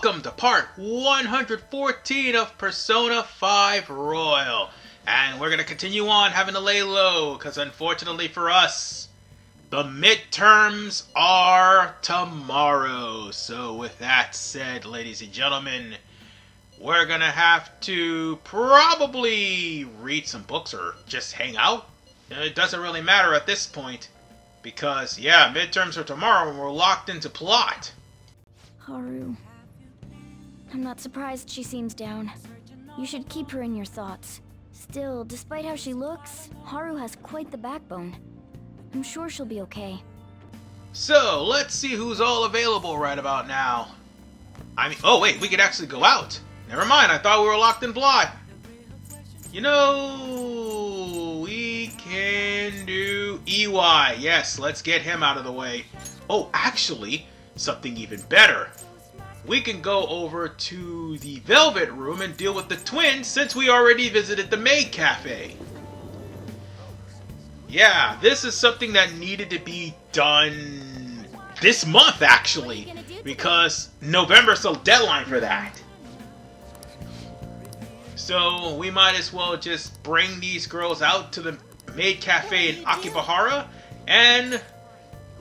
welcome to part 114 of Persona 5 Royal. And we're going to continue on having to lay low, because unfortunately for us, the midterms are tomorrow. So with that said, ladies and gentlemen, we're going to have to probably read some books or just hang out. It doesn't really matter at this point, because yeah, midterms are tomorrow and we're locked into plot. Haru. I'm not surprised she seems down. You should keep her in your thoughts. Still, despite how she looks, Haru has quite the backbone. I'm sure she'll be okay. So, let's see who's all available right about now. Oh wait, we could actually go out. Never mind, I thought we were locked in plot. You know, we can do EY. Yes, let's get him out of the way. Oh, actually, something even better. We can go over to the Velvet Room and deal with the twins since we already visited the Maid Cafe. Yeah, this is something that needed to be done this month actually, because November's the deadline for that. So we might as well just bring these girls out to the Maid Cafe in Akibahara and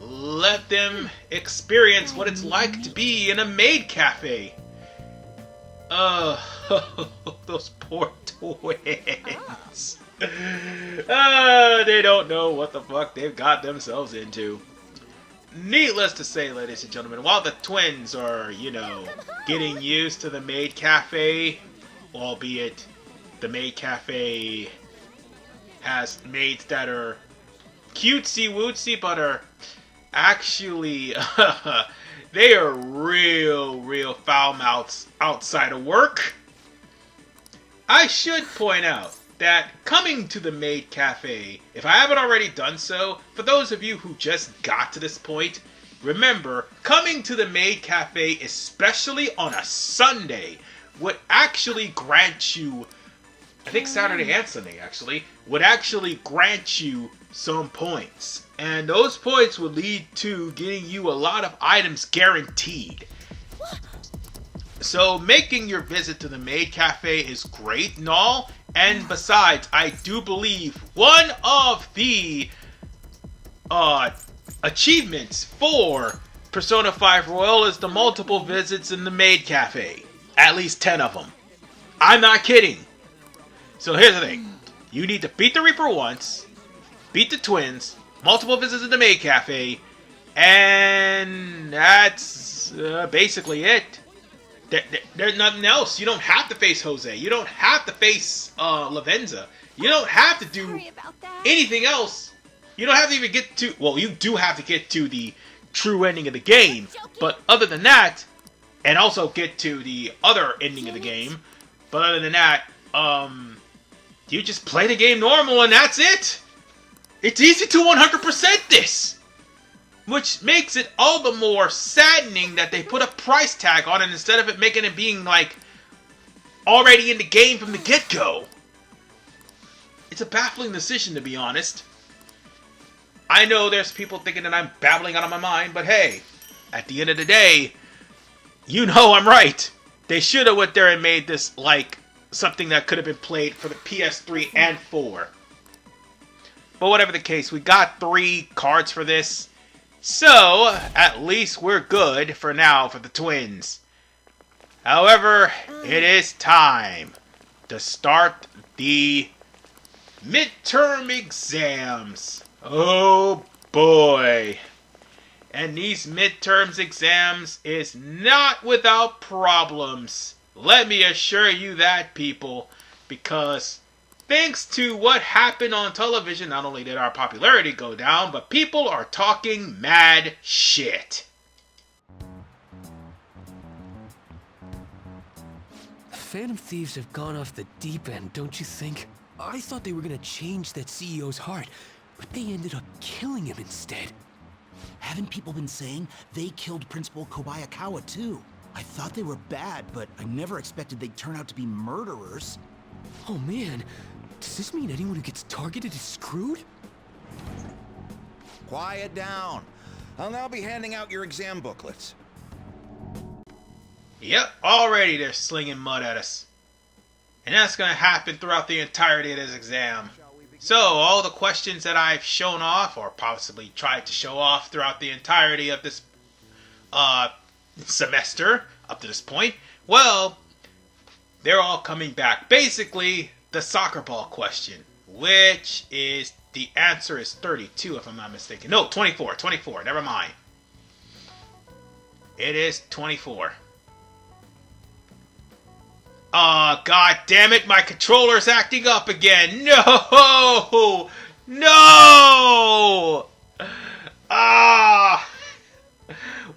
let them experience what it's like to be in a maid cafe. Those poor twins. They don't know what the fuck they've got themselves into. Needless to say, ladies and gentlemen, while the twins are, getting used to the maid cafe, albeit the maid cafe has maids that are cutesy-wootsy, but are actually, they are real foul mouths outside of work. I should point out that coming to the Maid Cafe, if I haven't already done so, for those of you who just got to this point, remember, coming to the Maid Cafe, especially on a Sunday, would actually grant you, I think Saturday and Sunday actually, would actually grant you some points. And those points would lead to getting you a lot of items guaranteed. So making your visit to the Maid Cafe is great and all. And besides, I do believe one of the achievements for Persona 5 Royal is the multiple visits in the Maid Cafe. At least 10 of them. I'm not kidding. So here's the thing. You need to beat the Reaper once, beat the twins, multiple visits in the Maid Cafe, and that's basically it. There's nothing else. You don't have to face Jose. You don't have to face Lavenza. You don't have to do anything else. You don't have to even get to... Well, you do have to get to the true ending of the game. But other than that, and also get to the other ending of the game. But other than that, you just play the game normal and that's it. It's easy to 100% this. Which makes it all the more saddening that they put a price tag on it instead of it making it being like already in the game from the get-go. It's a baffling decision, to be honest. I know there's people thinking that I'm babbling out of my mind, but hey, at the end of the day, you know I'm right. They should have went there and made this like something that could have been played for the PS3 and 4. But whatever the case, we got 3 cards for this. So, at least we're good for now for the twins. However, it is time to start the midterm exams. Oh boy. And these midterms exams is not without problems. Let me assure you that, people. Because thanks to what happened on television, not only did our popularity go down, but people are talking mad shit. Phantom Thieves have gone off the deep end, don't you think? I thought they were gonna change that CEO's heart, but they ended up killing him instead. Haven't people been saying they killed Principal Kobayakawa too? I thought they were bad, but I never expected they'd turn out to be murderers. Oh man, does this mean anyone who gets targeted is screwed? Quiet down. I'll now be handing out your exam booklets. Yep, already they're slinging mud at us. And that's going to happen throughout the entirety of this exam. So, all the questions that I've shown off, or possibly tried to show off throughout the entirety of this semester, up to this point, well, they're all coming back. Basically, the soccer ball question, which is, the answer is 32, if I'm not mistaken. No, 24, never mind. It is 24. Aw, god damn it, my controller's acting up again. No! No! Ah!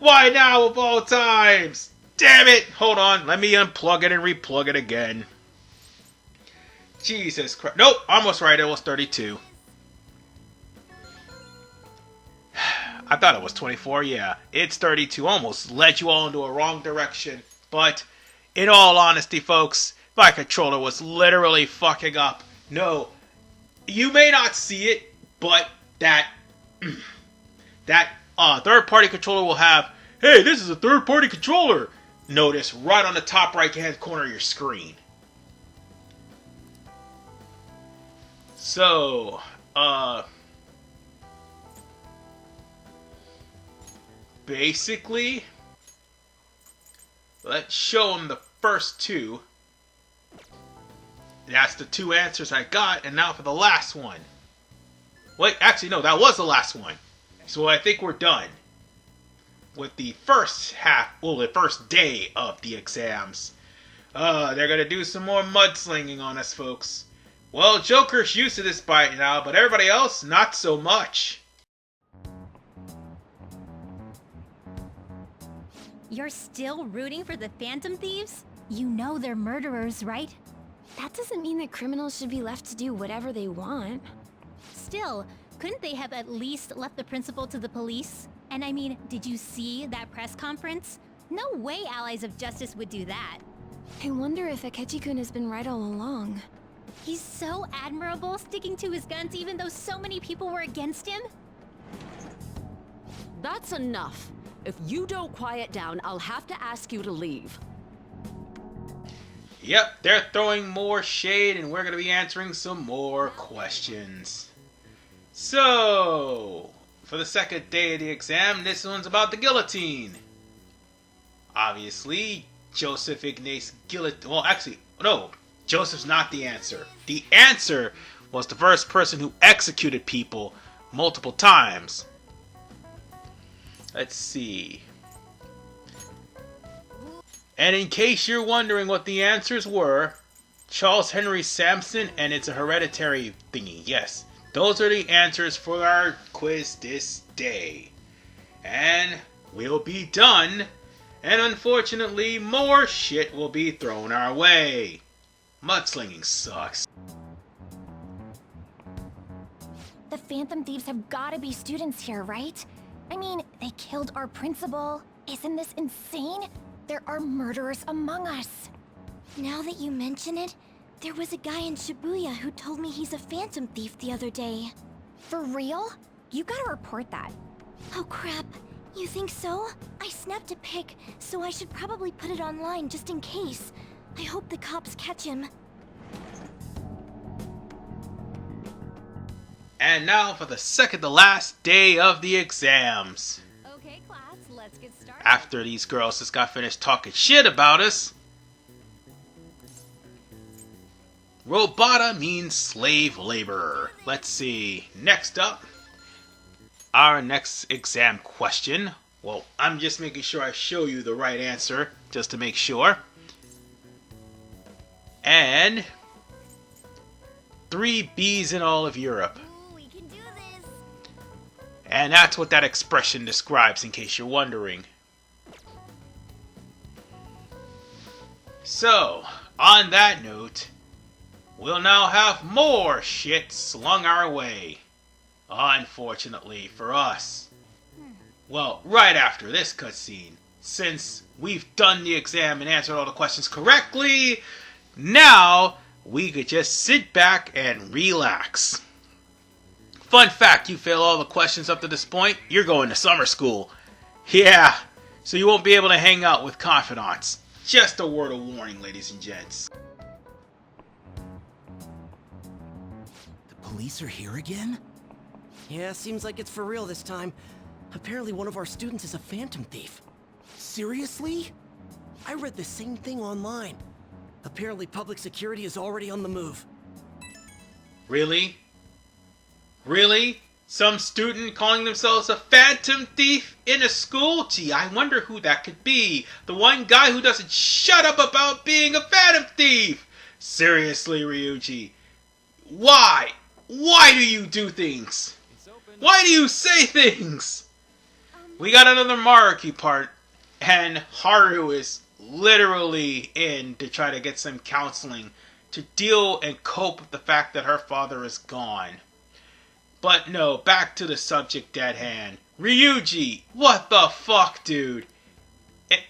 Why now of all times? Damn it! Hold on, let me unplug it and replug it again. Jesus Christ. Nope, almost right, it was 32. I thought it was 24, yeah. It's 32, almost led you all into a wrong direction. But, in all honesty, folks, my controller was literally fucking up. No, you may not see it, but that third-party controller will have, hey, this is a third-party controller, notice right on the top right-hand corner of your screen. So, basically, let's show them the first two. That's the two answers I got, and now for the last one. Wait, actually, no, that was the last one. So I think we're done with the first half, well, the first day of the exams. They're gonna do some more mudslinging on us, folks. Well, Joker's used to this by now, but everybody else, not so much. You're still rooting for the Phantom Thieves? You know they're murderers, right? That doesn't mean that criminals should be left to do whatever they want. Still, couldn't they have at least left the principal to the police? And I mean, did you see that press conference? No way Allies of Justice would do that. I wonder if Akechi-kun has been right all along. He's so admirable, sticking to his guns even though so many people were against him. That's enough. If you don't quiet down, I'll have to ask you to leave. Yep, they're throwing more shade and we're going to be answering some more questions. So, for the second day of the exam, this one's about the guillotine. Obviously, Joseph Ignace Guillotine. Well, actually, no, Joseph's not the answer. The answer was the first person who executed people multiple times. Let's see. And in case you're wondering what the answers were, Charles Henry Sampson, and it's a hereditary thingy. Yes, those are the answers for our quiz this day. And we'll be done. And unfortunately, more shit will be thrown our way. Mudslinging sucks. The Phantom Thieves have gotta be students here, right? I mean, they killed our principal. Isn't this insane? There are murderers among us. Now that you mention it, there was a guy in Shibuya who told me he's a Phantom Thief the other day. For real? You gotta report that. Oh crap, you think so? I snapped a pic, so I should probably put it online just in case. I hope the cops catch him. And now for the second to last day of the exams. Okay, class, let's get started. After these girls just got finished talking shit about us. Robota means slave labor. Let's see. Next up, our next exam question. Well, I'm just making sure I show you the right answer, just to make sure. And 3 B's in all of Europe. Ooh, we can do this. And that's what that expression describes, in case you're wondering. So, on that note, we'll now have more shit slung our way. Unfortunately for us. Well, right after this cutscene, since we've done the exam and answered all the questions correctly, now we could just sit back and relax. Fun fact, you fail all the questions up to this point, you're going to summer school. Yeah, so you won't be able to hang out with confidants. Just a word of warning, ladies and gents. The police are here again? Yeah, seems like it's for real this time. Apparently one of our students is a phantom thief. Seriously? I read the same thing online. Apparently public security is already on the move. Really? Really? Some student calling themselves a phantom thief in a school? Gee, I wonder who that could be. The one guy who doesn't shut up about being a phantom thief. Seriously, Ryuji. Why? Why do you do things? Why do you say things? We got another Maruki part, and Haru is literally in to try to get some counseling to deal and cope with the fact that her father is gone. But no, back to the subject at hand. Ryuji, what the fuck, dude?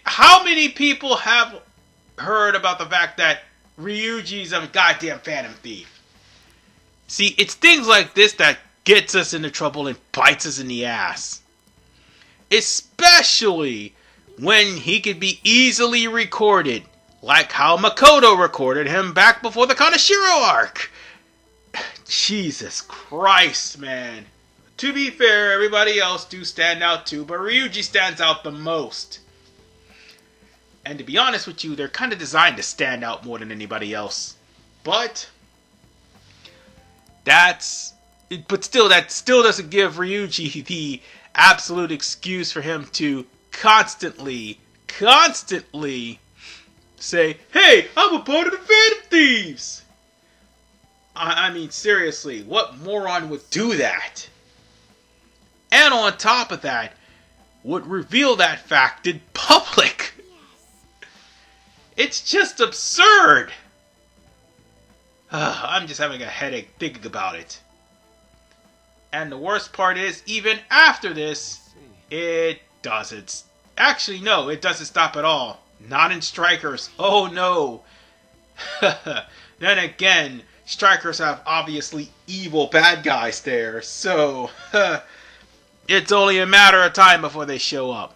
How many people have heard about the fact that Ryuji's a goddamn phantom thief? See, it's things like this that gets us into trouble and bites us in the ass. Especially when he could be easily recorded, like how Makoto recorded him back before the Kaneshiro arc. Jesus Christ, man. To be fair, everybody else do stand out too, but Ryuji stands out the most. And to be honest with you, they're kind of designed to stand out more than anybody else. But that still doesn't give Ryuji the absolute excuse for him to constantly say, "Hey, I'm a part of the Phantom Thieves." I mean, seriously, what moron would do that? And on top of that, would reveal that fact in public. It's just absurd. I'm just having a headache thinking about it. And the worst part is, even after this, it doesn't. Actually, no, it doesn't stop at all. Not in Strikers. Oh, no. Then again, Strikers have obviously evil bad guys there, so it's only a matter of time before they show up.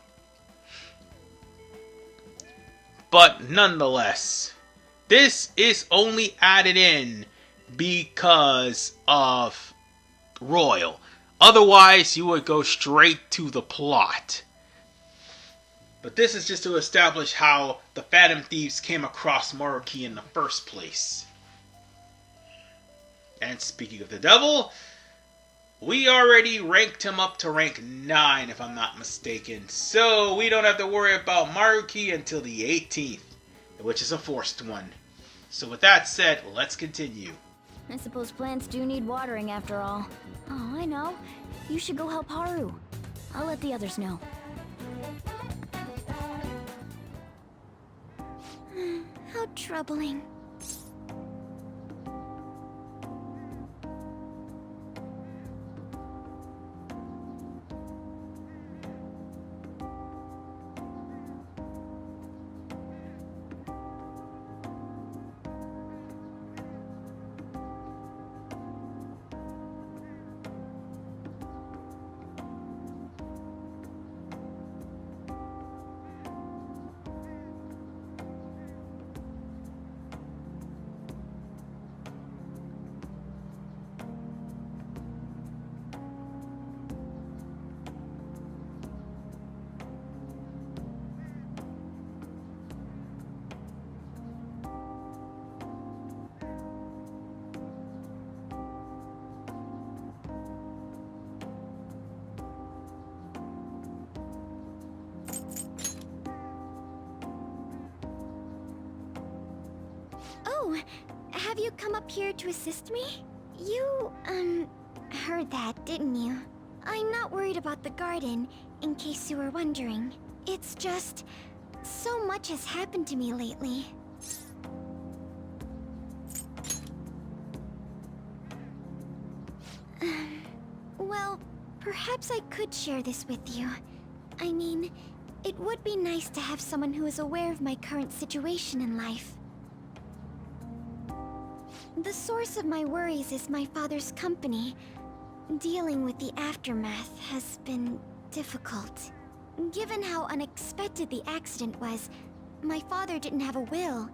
But nonetheless, this is only added in because of Royal. Otherwise, you would go straight to the plot. But this is just to establish how the Phantom Thieves came across Maruki in the first place. And speaking of the devil, we already ranked him up to rank 9, if I'm not mistaken. So we don't have to worry about Maruki until the 18th, which is a forced one. So with that said, let's continue. I suppose plants do need watering after all. Oh, I know. You should go help Haru. I'll let the others know. How troubling. Oh, have you come up here to assist me? You, heard that, didn't you? I'm not worried about the garden, in case you were wondering. It's just, so much has happened to me lately. Well, perhaps I could share this with you. I mean, it would be nice to have someone who is aware of my current situation in life. The source of my worries is my father's company. Dealing with the aftermath has been difficult. Given how unexpected the accident was, My father didn't have a will.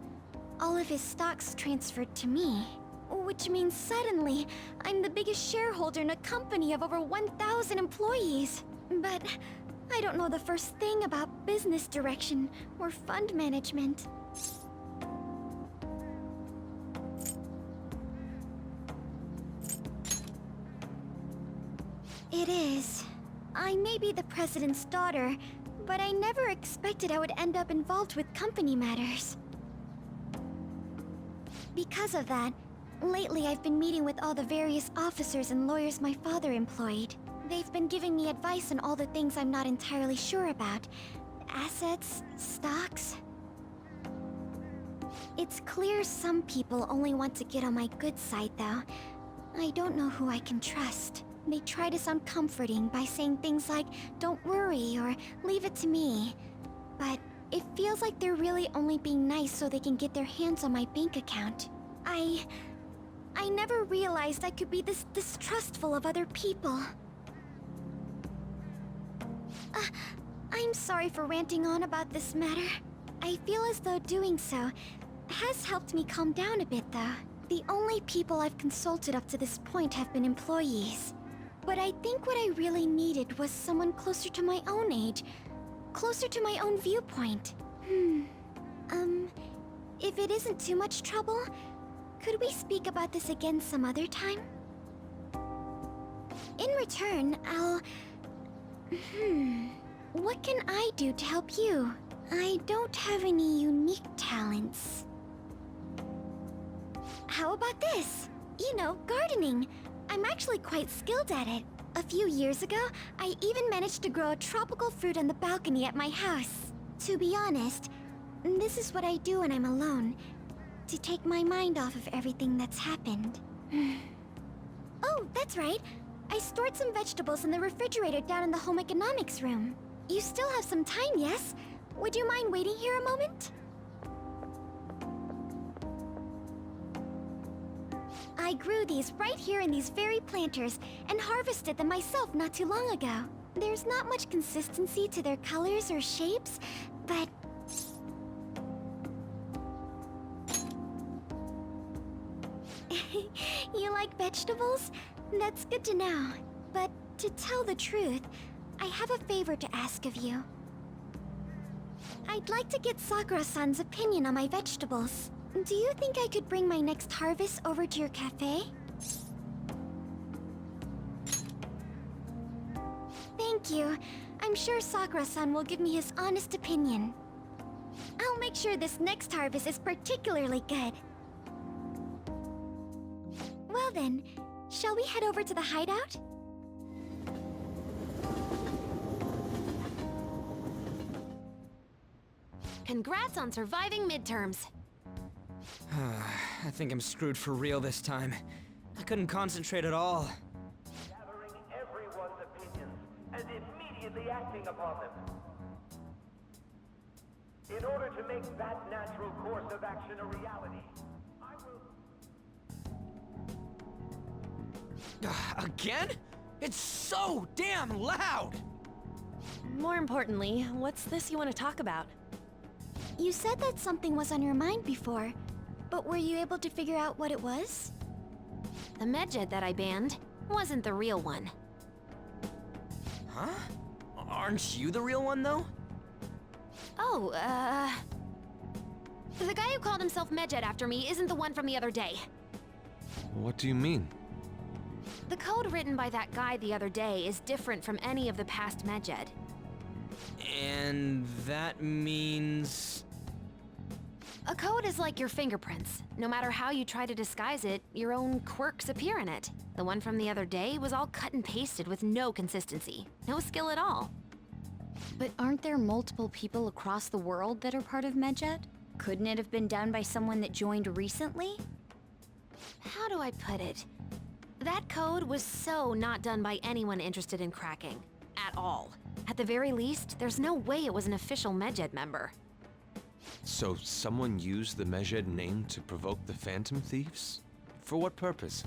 All of his stocks transferred to me. Which means suddenly, I'm the biggest shareholder in a company of over 1,000 employees. But I don't know the first thing about business direction or fund management. It is. I may be the president's daughter, but I never expected I would end up involved with company matters. Because of that, lately I've been meeting with all the various officers and lawyers my father employed. They've been giving me advice on all the things I'm not entirely sure about. Assets, stocks. It's clear some people only want to get on my good side, though. I don't know who I can trust. They try to sound comforting by saying things like, "Don't worry," or "Leave it to me." But it feels like they're really only being nice so they can get their hands on my bank account. I never realized I could be this distrustful of other people. I'm sorry for ranting on about this matter. I feel as though doing so has helped me calm down a bit, though. The only people I've consulted up to this point have been employees. But I think what I really needed was someone closer to my own age, closer to my own viewpoint. If it isn't too much trouble, could we speak about this again some other time? In return, what can I do to help you? I don't have any unique talents. How about this? You know, gardening. I'm actually quite skilled at it. A few years ago, I even managed to grow a tropical fruit on the balcony at my house. To be honest, this is what I do when I'm alone, to take my mind off of everything that's happened. Oh, that's right. I stored some vegetables in the refrigerator down in the home economics room. You still have some time, yes? Would you mind waiting here a moment? I grew these right here in these very planters and harvested them myself not too long ago. There's not much consistency to their colors or shapes, but... You like vegetables? That's good to know. But to tell the truth, I have a favor to ask of you. I'd like to get Sakura-san's opinion on my vegetables. Do you think I could bring my next harvest over to your cafe? Thank you. I'm sure Sakura-san will give me his honest opinion. I'll make sure this next harvest is particularly good. Well then, shall we head over to the hideout? Congrats on surviving midterms. I think I'm screwed for real this time. I couldn't concentrate at all. Gathering everyone's opinions and immediately acting upon them. In order to make that natural course of action a reality, I will... Again? It's so damn loud! More importantly, what's this you want to talk about? You said that something was on your mind before, but were you able to figure out what it was? The medjed that I banned wasn't the real one. Huh? Aren't you the real one, though? Oh, the guy who called himself Medjed after me isn't the one from the other day. What do you mean? The code written by that guy the other day is different from any of the past Medjed. And that means... A code is like your fingerprints. No matter how you try to disguise it, your own quirks appear in it. The one from the other day was all cut and pasted with no consistency. No skill at all. But aren't there multiple people across the world that are part of Medjed? Couldn't it have been done by someone that joined recently? How do I put it? That code was so not done by anyone interested in cracking. At all. At the very least, there's no way it was an official Medjed member. So someone used the Medjed name to provoke the Phantom Thieves? For what purpose?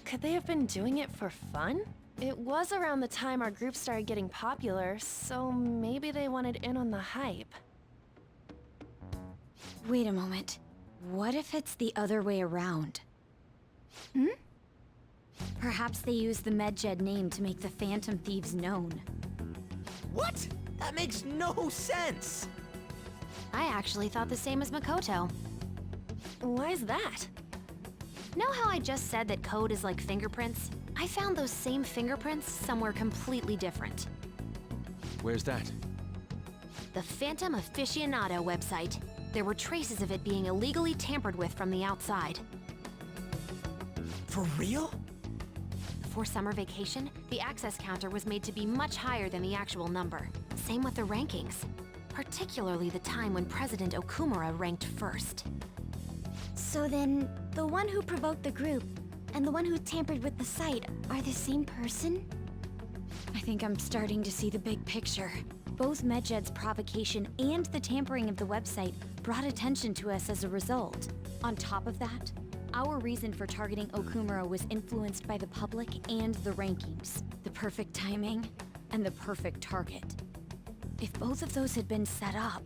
Could they have been doing it for fun? It was around the time our group started getting popular, so maybe they wanted in on the hype. Wait a moment. What if it's the other way around? Hmm? Perhaps they used the Medjed name to make the Phantom Thieves known. What? That makes no sense! I actually thought the same as Makoto. Why's that? Know how I just said that code is like fingerprints? I found those same fingerprints somewhere completely different. Where's that? The Phantom Aficionado website. There were traces of it being illegally tampered with from the outside. For real? Before summer vacation, the access counter was made to be much higher than the actual number. Same with the rankings. Particularly the time when President Okumura ranked first. So then, the one who provoked the group and the one who tampered with the site are the same person? I think I'm starting to see the big picture. Both Medjed's provocation and the tampering of the website brought attention to us as a result. On top of that, our reason for targeting Okumura was influenced by the public and the rankings. The perfect timing and the perfect target. If both of those had been set up...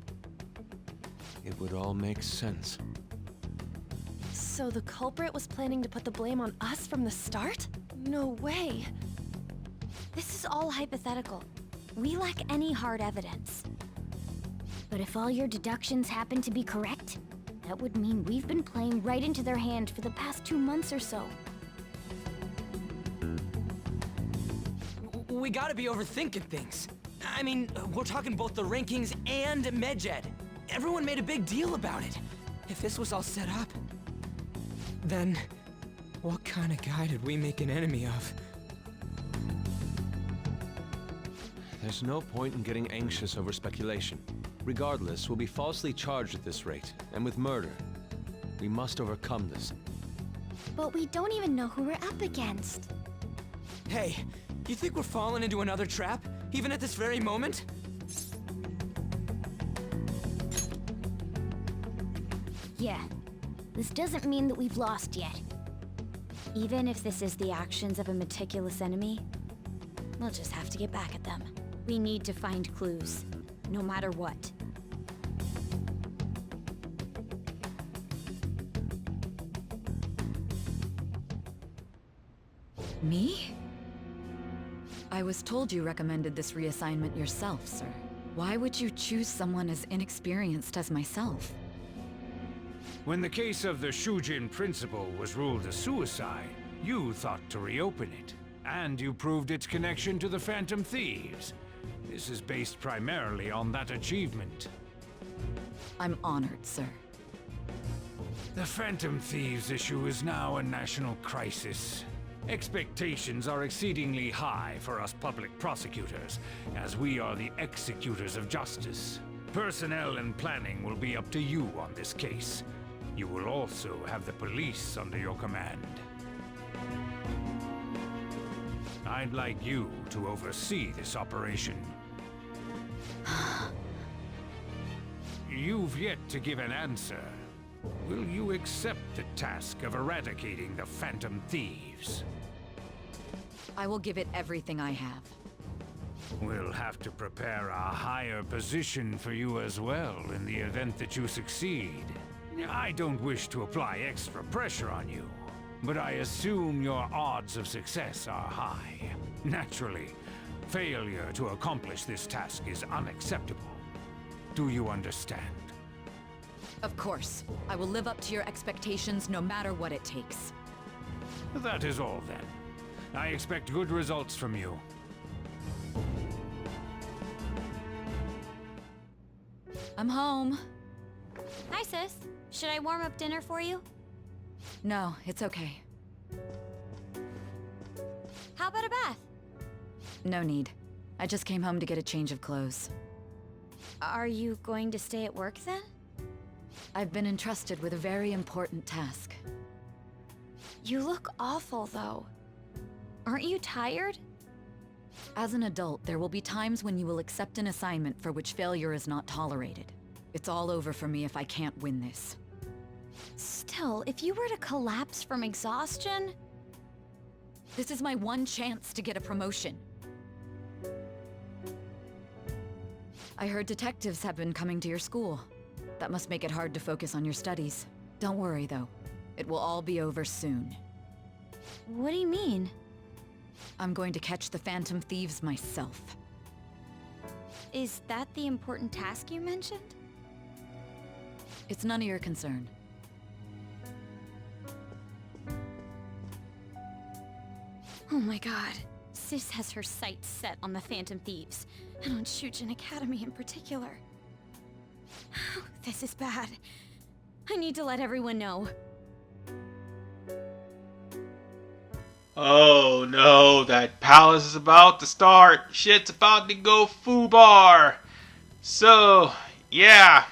It would all make sense. So the culprit was planning to put the blame on us from the start? No way. This is all hypothetical. We lack any hard evidence. But if all your deductions happen to be correct, that would mean we've been playing right into their hand for the past 2 months or so. We gotta be overthinking things. I mean, we're talking both the rankings and Medjed. Everyone made a big deal about it. If this was all set up, then what kind of guy did we make an enemy of? There's no point in getting anxious over speculation. Regardless, we'll be falsely charged at this rate, and with murder. We must overcome this. But we don't even know who we're up against. Hey, you think we're falling into another trap, even at this very moment? Yeah, this doesn't mean that we've lost yet. Even if this is the actions of a meticulous enemy, we'll just have to get back at them. We need to find clues, no matter what. Me? I was told you recommended this reassignment yourself, sir. Why would you choose someone as inexperienced as myself? When the case of the Shujin principal was ruled a suicide, you thought to reopen it. And you proved its connection to the Phantom Thieves. This is based primarily on that achievement. I'm honored, sir. The Phantom Thieves issue is now a national crisis. Expectations are exceedingly high for us public prosecutors, as we are the executors of justice. Personnel and planning will be up to you on this case. You will also have the police under your command. I'd like you to oversee this operation. You've yet to give an answer. Will you accept the task of eradicating the Phantom Thieves? I will give it everything I have. We'll have to prepare a higher position for you as well in the event that you succeed. I don't wish to apply extra pressure on you, but I assume your odds of success are high. Naturally, failure to accomplish this task is unacceptable. Do you understand? Of course. I will live up to your expectations no matter what it takes. That is all then. I expect good results from you. I'm home. Hi, sis. Should I warm up dinner for you? No, it's okay. How about a bath? No need. I just came home to get a change of clothes. Are you going to stay at work then? I've been entrusted with a very important task. You look awful, though. Aren't you tired? As an adult, there will be times when you will accept an assignment for which failure is not tolerated. It's all over for me if I can't win this. Still, if you were to collapse from exhaustion... This is my one chance to get a promotion. I heard detectives have been coming to your school. That must make it hard to focus on your studies. Don't worry, though. It will all be over soon. What do you mean? I'm going to catch the Phantom Thieves myself. Is that the important task you mentioned? It's none of your concern. Oh my god. Sis has her sights set on the Phantom Thieves. And on Shujin Academy in particular. This is bad. I need to let everyone know. Oh no, that palace is about to start. Shit's about to go foobar. So, yeah.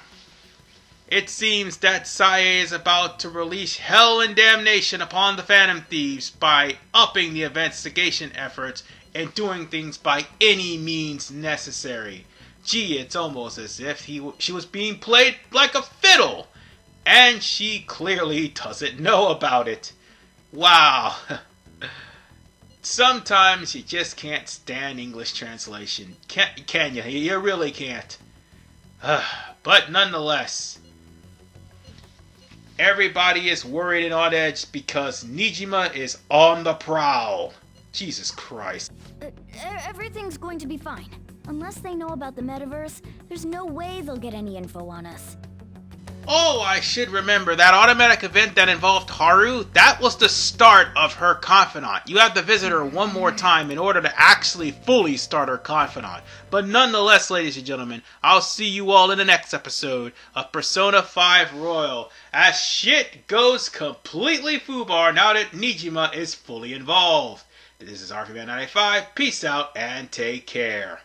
It seems that Sae is about to release hell and damnation upon the Phantom Thieves by upping the investigation efforts and doing things by any means necessary. Gee, it's almost as if she was being played like a fiddle. And she clearly doesn't know about it. Wow. Sometimes you just can't stand English translation. Can you? You really can't. But nonetheless, everybody is worried and on edge because Nijima is on the prowl. Jesus Christ. Everything's going to be fine. Unless they know about the metaverse, there's no way they'll get any info on us. Oh, I should remember, that automatic event that involved Haru, that was the start of her confidant. You have to visit her one more time in order to actually fully start her confidant. But nonetheless, ladies and gentlemen, I'll see you all in the next episode of Persona 5 Royal, as shit goes completely foobar now that Nijima is fully involved. This is RFman95, peace out and take care.